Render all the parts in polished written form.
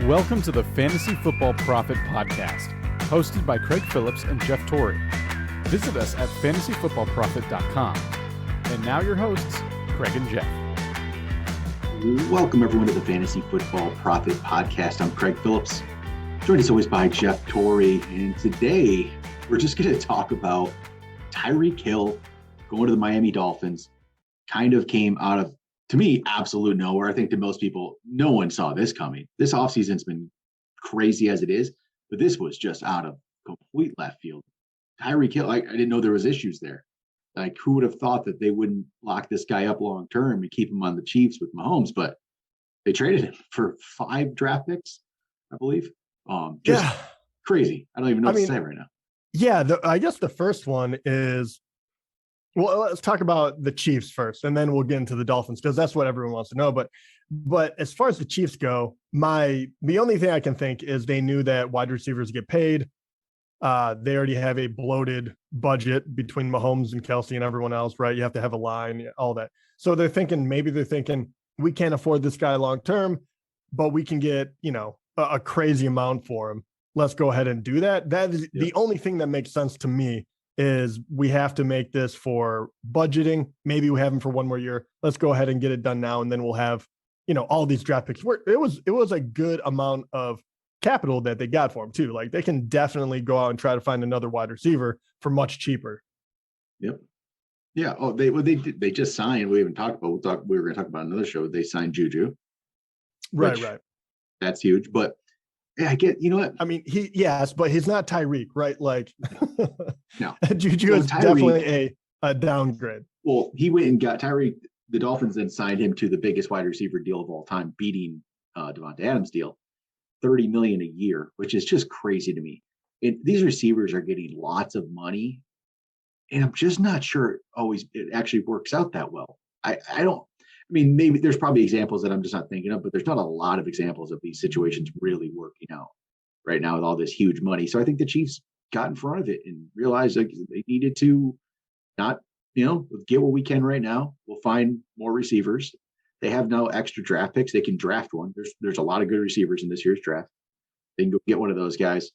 Welcome to the Fantasy Football Profit Podcast, hosted by Craig Phillips and Jeff Torrey. Visit us at fantasyfootballprofit.com. And now your hosts, Craig and Jeff. Welcome everyone to the Fantasy Football Profit Podcast. I'm Craig Phillips, joined as always by Jeff Torrey. And today we're just going to talk about Tyreek Hill going to the Miami Dolphins. Kind of came out of, to me, absolute nowhere. I think to most people, no one saw this coming. This offseason's been crazy as it is, but this was just out of complete left field. Tyreek Hill, I didn't know there was issues there. Like, who would have thought that they wouldn't lock this guy up long term and keep him on the Chiefs with Mahomes? But they traded him for 5 draft picks, I believe. Crazy. I don't even know what to say right now. Yeah, I guess the first one is, well, let's talk about the Chiefs first, and then we'll get into the Dolphins because that's what everyone wants to know. But as far as the Chiefs go, the only thing I can think is they knew that wide receivers get paid. They already have a bloated budget between Mahomes and Kelsey and everyone else, right? You have to have a line, all that. So they're thinking, we can't afford this guy long term, but we can get, a crazy amount for him. Let's go ahead and do that. That is the only thing that makes sense to me. Is we have to make this for budgeting. Maybe we have him for one more year. Let's go ahead and get it done now. And then we'll have, all these draft picks. It was a good amount of capital that they got for him too. Like, they can definitely go out and try to find another wide receiver for much cheaper. Yep. Yeah. Oh, they just signed. We haven't talked about, we were going to talk about another show. They signed Juju. Right. That's huge. But yeah, I get, you know what? I mean, but he's not Tyreek, right? Like, no. Juju is definitely a downgrade. Well, he went and got Tyreek. The Dolphins then signed him to the biggest wide receiver deal of all time, beating Devontae Adams' deal, $30 million a year, which is just crazy to me. These receivers are getting lots of money, and I'm just not sure it actually works out that well. Maybe there's probably examples that I'm just not thinking of, but there's not a lot of examples of these situations really working out right now with all this huge money. So I think the Chiefs got in front of it and realized like they needed to not, get what we can right now. We'll find more receivers. They have now extra draft picks. They can draft one. There's a lot of good receivers in this year's draft. They can go get one of those guys.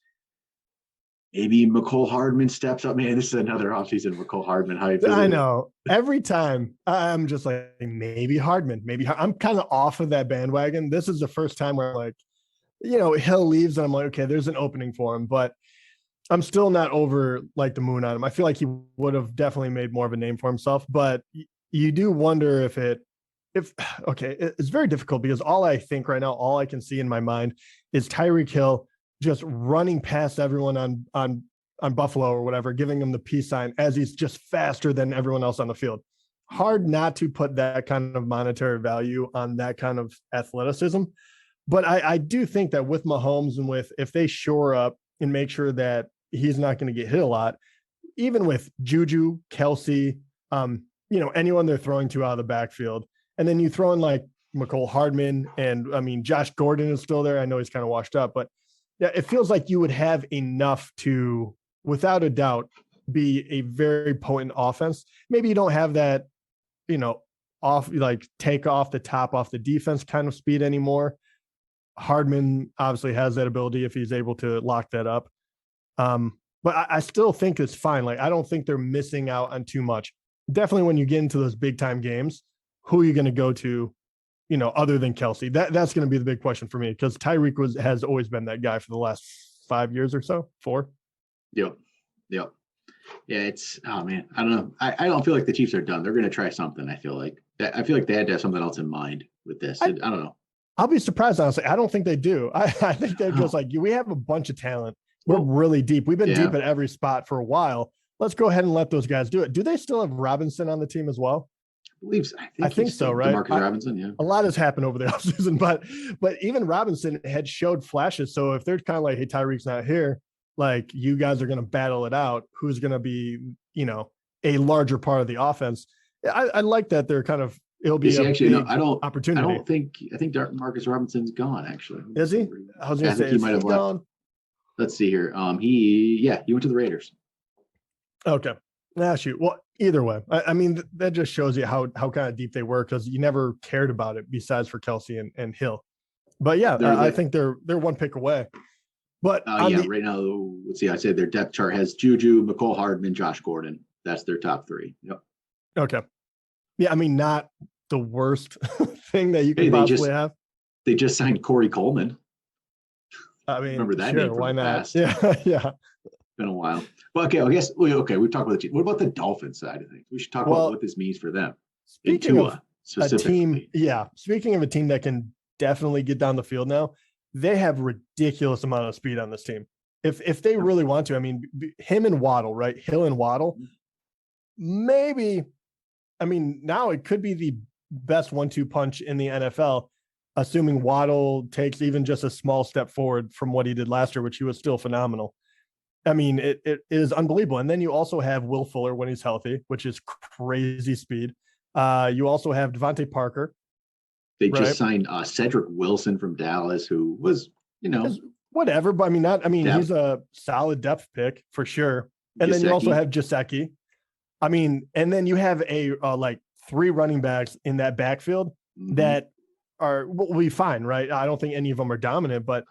Maybe McCole Hardman steps up. Man, this is another offseason McCole Hardman hype. I know. Every time I'm just like, maybe Hardman. I'm kind of off of that bandwagon. This is the first time where, like, Hill leaves and I'm like, okay, there's an opening for him. But I'm still not over, like, the moon on him. I feel like he would have definitely made more of a name for himself. But you do wonder it's very difficult because all I think right now, all I can see in my mind is Tyreek Hill just running past everyone on Buffalo or whatever, giving them the peace sign as he's just faster than everyone else on the field. Hard not to put that kind of monetary value on that kind of athleticism. But I do think that with Mahomes and if they shore up and make sure that he's not going to get hit a lot, even with Juju, Kelsey, anyone they're throwing to out of the backfield, and then you throw in like McCole Hardman and Josh Gordon is still there. I know he's kind of washed up, but yeah, it feels like you would have enough to, without a doubt, be a very potent offense. Maybe you don't have that, take off the top off the defense kind of speed anymore. Hardman obviously has that ability if he's able to lock that up. But I still think it's fine. Like, I don't think they're missing out on too much. Definitely when you get into those big time games, who are you going to go to? Other than Kelsey, that's going to be the big question for me because Tyreek has always been that guy for the last 5 years or so, 4. Yep. Yeah. It's, oh man, I don't know. I don't feel like the Chiefs are done. They're going to try something. I feel like they had to have something else in mind with this. I don't know. I'll be surprised, honestly. I don't think they do. I think they're just like, we have a bunch of talent. We're really deep. We've been deep at every spot for a while. Let's go ahead and let those guys do it. Do they still have Robinson on the team as well? I think so, right? Demarcus Robinson, yeah. A lot has happened over the offseason, but even Robinson had showed flashes. So if they're kind of like, hey, Tyreek's not here, like, you guys are going to battle it out. Who's going to be, a larger part of the offense? I like that they're kind of, it'll be opportunity. I think Marcus Robinson's gone, actually. Is he? I was going to say, he might have left. Gone? Let's see here. He went to the Raiders. Okay. Shoot. Well, either way, that just shows you how kind of deep they were because you never cared about it besides for Kelsey and Hill. But yeah, They're I like, think they're one pick away. But right now, let's see. I said their depth chart has Juju, McCole Hardman, Josh Gordon. That's their top three. Yep. okay. Yeah, I mean, not the worst thing that you Hey, could possibly have. they just signed Corey Coleman. I mean, Remember that sure, name from why the not? past? Yeah, yeah. Been a while. Well, okay, I guess we've talked about the team. What about the Dolphins side of things? We should talk about what this means for them. Speaking of a specifically. team, speaking of a team that can definitely get down the field now, they have ridiculous amount of speed on this team. If they really want to, I mean, him and Waddle, right? Hill and Waddle, maybe. I mean, now it could be the best 1-2 punch in the NFL, assuming Waddle takes even just a small step forward from what he did last year, which he was still phenomenal. I mean, it is unbelievable. And then you also have Will Fuller when he's healthy, which is crazy speed. You also have Devontae Parker. They just signed Cedric Wilson from Dallas, who was, whatever. But he's a solid depth pick for sure. And then you also have Gesicki. I mean, and then you have a like 3 running backs in that backfield that will be fine, right? I don't think any of them are dominant, but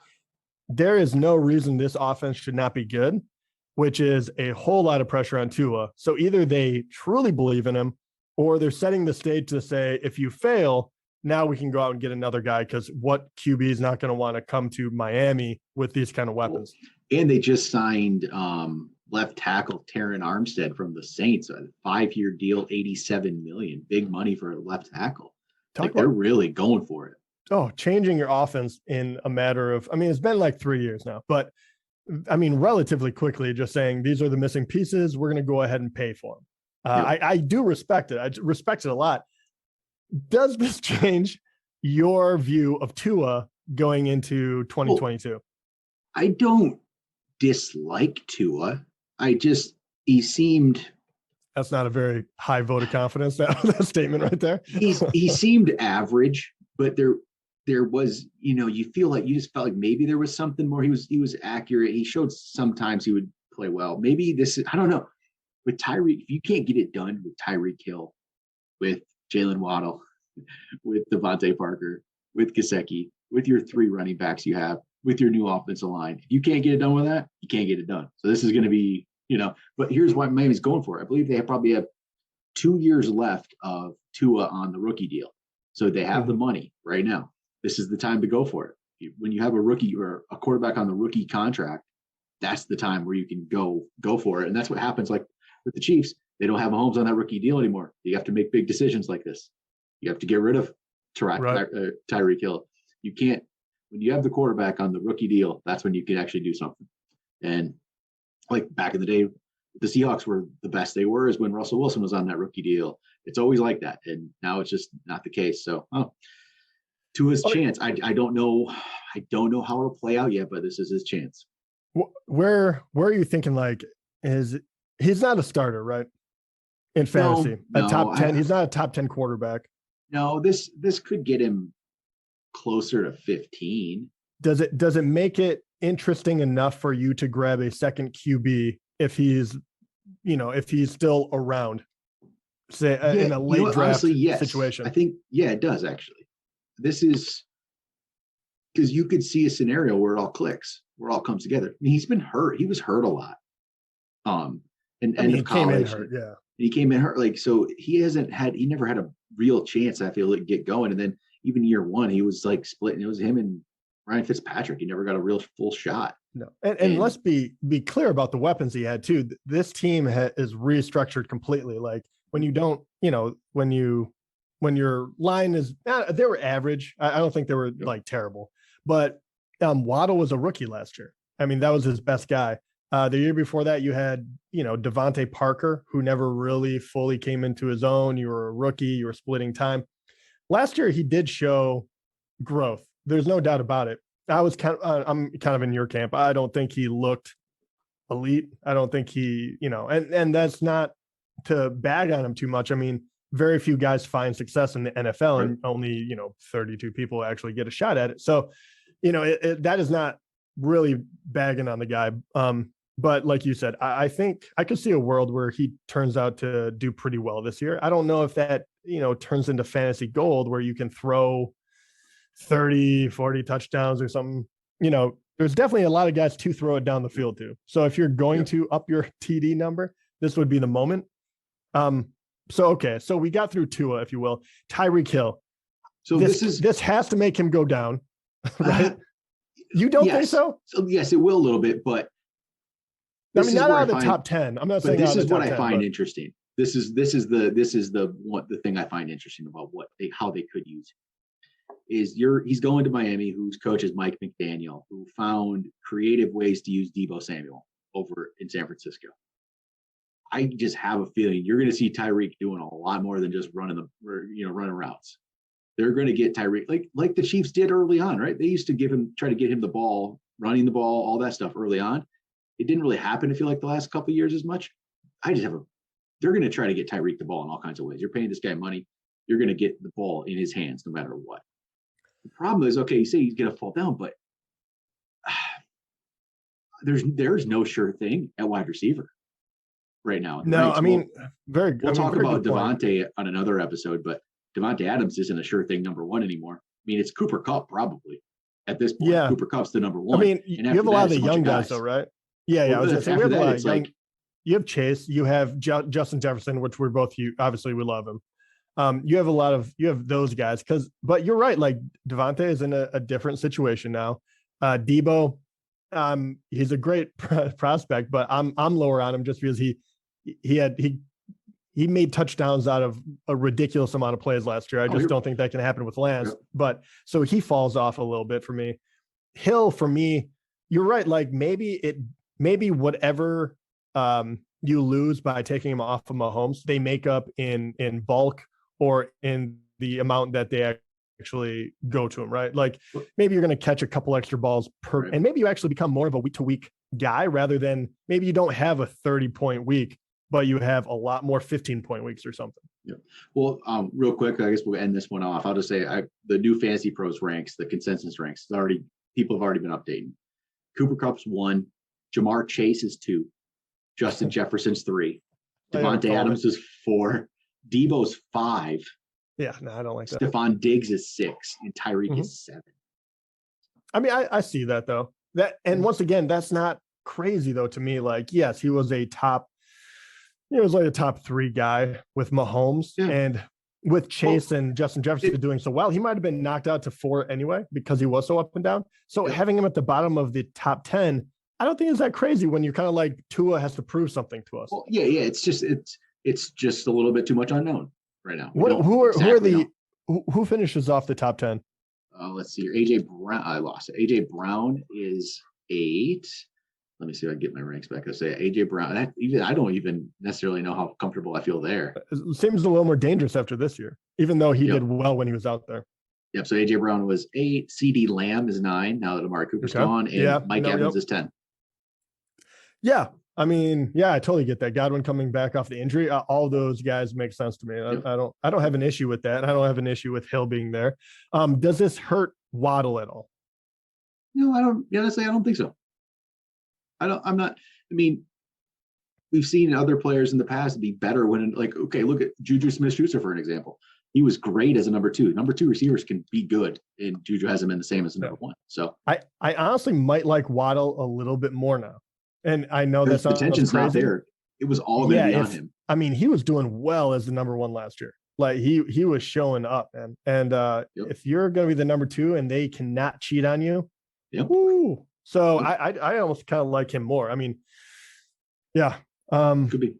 there is no reason this offense should not be good, which is a whole lot of pressure on Tua. So either they truly believe in him, or they're setting the stage to say, if you fail, now we can go out and get another guy, because what QB is not going to want to come to Miami with these kind of weapons? And they just signed left tackle Taron Armstead from the Saints, a 5-year deal, $87 million, big money for a left tackle. They're really going for it. Oh, changing your offense in a matter of, it's been like 3 years now, but relatively quickly, just saying these are the missing pieces. We're going to go ahead and pay for them. I do respect it. I respect it a lot. Does this change your view of Tua going into 2022? Well, I don't dislike Tua. He seemed. That's not a very high vote of confidence, that statement right there. He seemed average, but there was, you just felt like maybe there was something more. He was accurate. He showed sometimes he would play well. Maybe I don't know. With Tyreek, if you can't get it done with Tyreek Hill, with Jalen Waddle, with Devontae Parker, with Gesicki, with your 3 running backs you have, with your new offensive line, if you can't get it done with that, you can't get it done. So this is going to be, but here's what Miami's going for. I believe they probably have 2 years left of Tua on the rookie deal. So they have the money right now. This is the time to go for it. When you have a rookie or a quarterback on the rookie contract, that's the time where you can go for it. And that's what happens like with the Chiefs. They don't have Mahomes on that rookie deal anymore. You have to make big decisions like this. You have to get rid of Tyreek Hill. You can't, when you have the quarterback on the rookie deal, that's when you can actually do something. And like back in the day, the Seahawks were the best they were is when Russell Wilson was on that rookie deal. It's always like that. And now it's just not the case. So, Tua's chance. I don't know how it'll play out yet, but this is his chance. Where are you thinking? Like, he's not a starter, right? In fantasy, no, a top 10. He's not a top 10 quarterback. No, this could get him closer to 15. Does it make it interesting enough for you to grab a second QB if he's still around, say in a late draft situation? I think, it does actually. This is because you could see a scenario where it all clicks, where it all comes together. He's been hurt. He was hurt a lot. And he came in hurt, yeah. He came in hurt, so he never had a real chance, I feel, to get going. And then even year 1, he was like splitting. It was him and Ryan Fitzpatrick. He never got a real full shot. No, and let's be clear about the weapons he had too. This team is restructured completely. Like when you don't, when your line is, they were average. I don't think they were like terrible, but Waddle was a rookie last year. That was his best guy. The year before that, you had, Devontae Parker, who never really fully came into his own. You were a rookie. You were splitting time. Last year, he did show growth. There's no doubt about it. I'm kind of in your camp. I don't think he looked elite. I don't think he, and that's not to bag on him too much. Very few guys find success in the NFL, and only, 32 people actually get a shot at it. So, that is not really bagging on the guy. But like you said, I think I could see a world where he turns out to do pretty well this year. I don't know if that, turns into fantasy gold where you can throw 30, 40 touchdowns or something, there's definitely a lot of guys to throw it down the field to. So if you're going to up your TD number, this would be the moment. So we got through Tua, if you will. Tyreek Hill. So this has to make him go down, right? You don't think so? Yes, it will a little bit, but I mean, not out of the top 10. I'm not saying this is what I find interesting. This is the thing I find interesting about how they could use is he's going to Miami, whose coach is Mike McDaniel, who found creative ways to use Deebo Samuel over in San Francisco. I just have a feeling you're going to see Tyreek doing a lot more than just running routes. They're going to get Tyreek like the Chiefs did early on, right? They used to try to get him the ball, running the ball, all that stuff early on. It didn't really happen, I feel like, the last couple of years as much. They're going to try to get Tyreek the ball in all kinds of ways. You're paying this guy money. You're going to get the ball in his hands no matter what. The problem is, okay, you say he's going to fall down, but there's no sure thing at wide receiver right now. No, right? I mean, we'll talk about Devontae on another episode, but Devontae Adams isn't a sure thing number one anymore. I mean, it's Cooper Kupp probably at this point. Yeah. Cooper Kupp's the number one. I mean, you have a lot of the young guys though, right? Yeah. I was going to say, we have a lot of young. You have Chase, you have Justin Jefferson, which we're both obviously we love him. You have those guys but you're right. Like Devontae is in a different situation now. Deebo, he's a great prospect, but I'm lower on him just because he made touchdowns out of a ridiculous amount of plays last year. I just don't think that can happen with Lance. Yep. But so he falls off a little bit for me. Hill, for me, you're right. Like maybe whatever you lose by taking him off of Mahomes, they make up in bulk or in the amount that they actually go to him, right? Like maybe you're going to catch a couple extra balls per, and maybe you actually become more of a week-to-week guy rather than maybe you don't have a 30-point week, but you have a lot more 15-point weeks or something. Yeah. Well, real quick, I guess we'll end this one off. I'll just say the new Fantasy Pros ranks, the consensus ranks, people have already been updating. Cooper Kupp's 1, Jamar Chase is 2, Justin Jefferson's 3, Devontae Adams is 4, Deebo's 5. Yeah, no, I don't like that. Stephon Diggs is 6, and Tyreek is 7. I mean, I see that though. Once again, that's not crazy though to me. Like, yes, he was like a top 3 guy with Mahomes, and with Chase and Justin Jefferson doing so well, he might have been knocked out to 4 anyway because he was so up and down. So having him at the bottom of the top 10, I don't think it's that crazy when you're kind of like Tua has to prove something to us. Well, yeah. It's just a little bit too much unknown right now. Who finishes off the top 10? Let's see here. AJ Brown. I lost it. AJ Brown is 8. Let me see if I can get my ranks back. I say AJ Brown. I don't even necessarily know how comfortable I feel there. It seems a little more dangerous after this year, even though he did well when he was out there. Yep. So AJ Brown was 8. CD Lamb is 9 now that Amari Cooper's gone, and Mike Evans is 10. Yeah. I mean, I totally get that. Godwin coming back off the injury, all those guys make sense to me. Yep. I don't have an issue with that. I don't have an issue with Hill being there. Does this hurt Waddle at all? No, I don't. Honestly, I don't think so. We've seen other players in the past be better when, look at Juju Smith-Schuster for an example. He was great as a number 2. Number 2 receivers can be good, and Juju hasn't been the same as a number 1. So I honestly might like Waddle a little bit more now. And I know that's the tension's not there. It was all going to be on him. I mean, he was doing well as the number 1 last year. Like he was showing up, man. And if you're going to be the number 2 and they cannot cheat on you, woo. So I almost kind of like him more. I mean, yeah. Could be.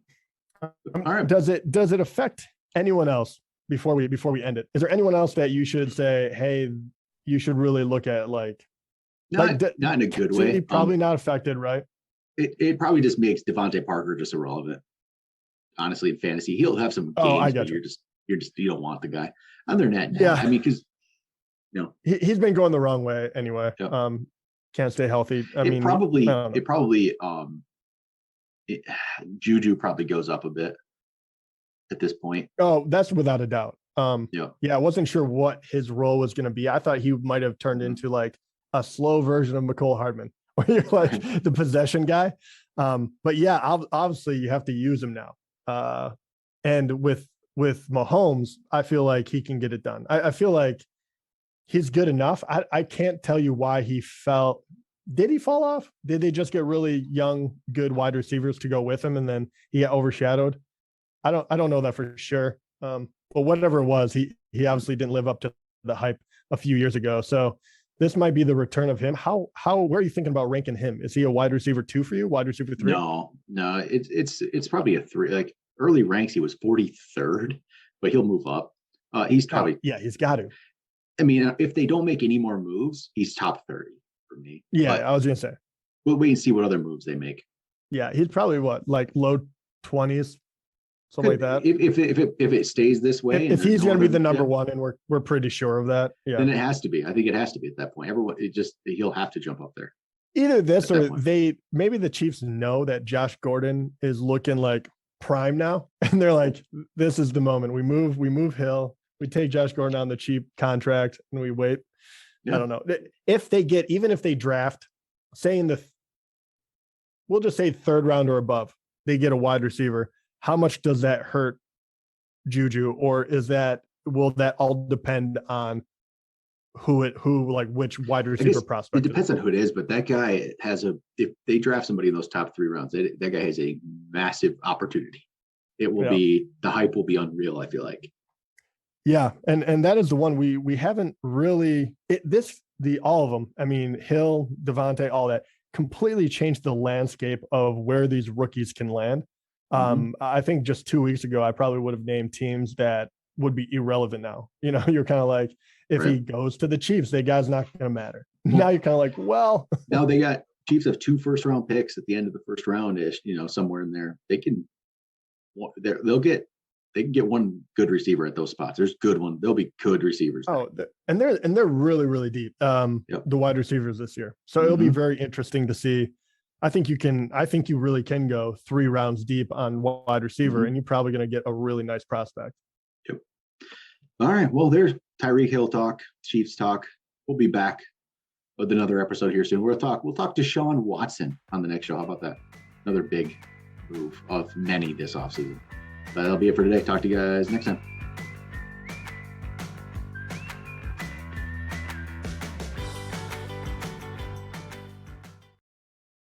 All right. Does it affect anyone else before we end it? Is there anyone else that you should say, hey, you should really look at not in a good way? Probably not affected, right? It probably just makes Devontae Parker just irrelevant. Honestly, in fantasy, he'll have some games, I got but you don't want the guy. Other than that, yeah. I mean, because he's been going the wrong way anyway. Yep. Can't stay healthy. Juju probably goes up a bit at this point. Oh, that's without a doubt. I wasn't sure what his role was going to be. I thought he might have turned into like a slow version of McCole Hardman, where you're like the possession guy. But yeah, obviously you have to use him now. And with Mahomes, I feel like he can get it done. I feel like he's good enough. I can't tell you why he fell. Did he fall off? Did they just get really young, good wide receivers to go with him, and then he got overshadowed? I don't know that for sure. But whatever it was, he obviously didn't live up to the hype a few years ago. So this might be the return of him. Where are you thinking about ranking him? Is he a wide receiver 2 for you? Wide receiver 3? No, it's probably a 3. Like early ranks, he was 43rd, but he'll move up. He's probably he's got to. I mean, if they don't make any more moves, he's top 30 for me. Yeah, but I was gonna say. We'll wait and see what other moves they make. Yeah, he's probably like low 20s, something like that. If it stays this way, if he's going to be the number one, and we're pretty sure of that, then it has to be. I think it has to be at that point. He'll have to jump up there. Either this or maybe the Chiefs know that Josh Gordon is looking like prime now, and they're like, this is the moment. We move Hill, we take Josh Gordon on the cheap contract, and we wait. Yeah. I don't know if they draft, we'll just say 3rd round or above, they get a wide receiver. How much does that hurt Juju, or will that all depend on which wide receiver prospect? It depends on who it is, but that guy if they draft somebody in those top 3 rounds, that guy has a massive opportunity. It will be, the hype will be unreal, I feel like. Yeah. And that is the one we haven't really, all of them. I mean, Hill, Devontae, all that completely changed the landscape of where these rookies can land. I think just 2 weeks ago, I probably would have named teams that would be irrelevant now. You're kind of like, if he goes to the Chiefs, that guy's not going to matter. Now you're kind of like, well. Now they got Chiefs have 2 first-round picks at the end of the first round-ish, somewhere in there. They can get one good receiver at those spots. There's good one. There'll be good receivers. Oh, and they're really, really deep. The wide receivers this year. So it'll be very interesting to see. I think you really can go 3 rounds deep on wide receiver, and you're probably going to get a really nice prospect. Yep. All right. Well, there's Tyreek Hill talk, Chiefs talk. We'll be back with another episode here soon. We'll talk to Sean Watson on the next show. How about that? Another big move of many this offseason. That'll be it for today. Talk to you guys next time.